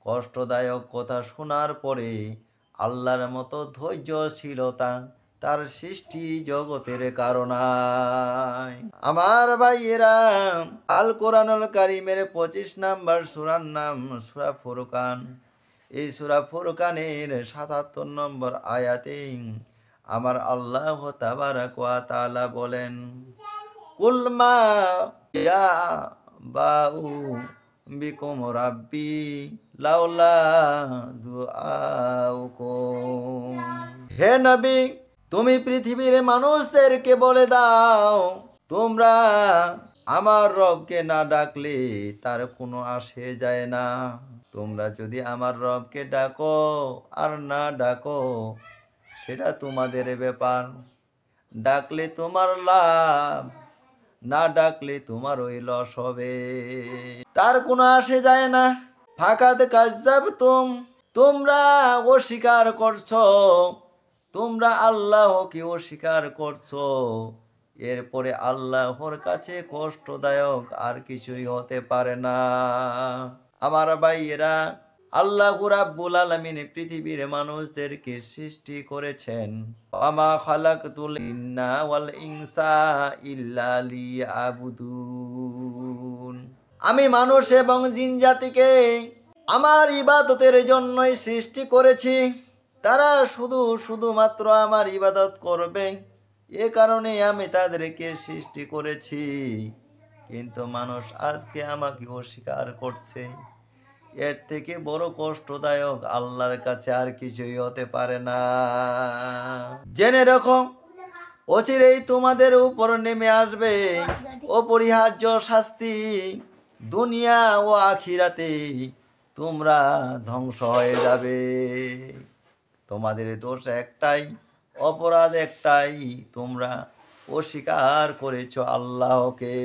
কষ্টদায়ক কথা শোনার পরে আল্লাহর মতো ধৈর্যশীলতা তার সৃষ্টি জগতের কারণায়। আমার ভাইয়েরা, আল কোরআনুল কারীমের 25 নম্বর সূরার নাম সূরা ফুরকান। এই সূরা ফুরকানের 77 নম্বর আয়াতে আমার আল্লাহ তাবারাক ওয়া তাআলা বলেন, কুল মা ইয়া বাউ বিকুম রাব্বি লাউলা দুআউকুম। হে নবী, তুমি পৃথিবীর মানুষদেরকে বলে দাও, তোমরা আমার রবকে না ডাকলে তার কোনো আসে যায় না। তোমরা যদি আমার রবকে ডাকো আর না ডাকো সেটা তোমাদের ব্যাপার। ডাকলে তোমার লাভ, না ডাকলে তোমার ওই লস হবে, তার কোনো আসে যায় না। ফাকাদ কাজ্জাবতুম, তোমরা অস্বীকার করছো, তোমরা আল্লাহকে অস্বীকার করছো। এরপরে আল্লাহর কাছে কষ্টদায়ক আর কিছুই হতে পারে না। আমার ভাইয়েরা, আল্লাহ রাব্বুল আলামিন পৃথিবীর মানুষদেরকে সৃষ্টি করেছেন। ওয়ামা খালাকতুল জিন্না ওয়াল ইনসা ইল্লা লিয়াবুদুন। আমি মানুষ এবং জিন জাতিকে আমার ইবাদতের জন্যই সৃষ্টি করেছি। তারা শুধুমাত্র আমার ইবাদত করবে, এ কারণে আমি তাদেরকে সৃষ্টি করেছি। কিন্তু মানুষ আজকে আমাকে অস্বীকার করছে। এর থেকে বড় কষ্টদায়ক আল্লাহর কাছে আর কিছুই হতে পারে না। জেনে রাখো, অচিরেই তোমাদের উপর নেমে আসবে অপরিহার্য শাস্তি। দুনিয়া ও আখিরাতে তোমরা ধ্বংস হয়ে যাবে। তোমাদের দোষ একটাই, অপরাধ একটাই, তোমরা অস্বীকার করেছো আল্লাহকে।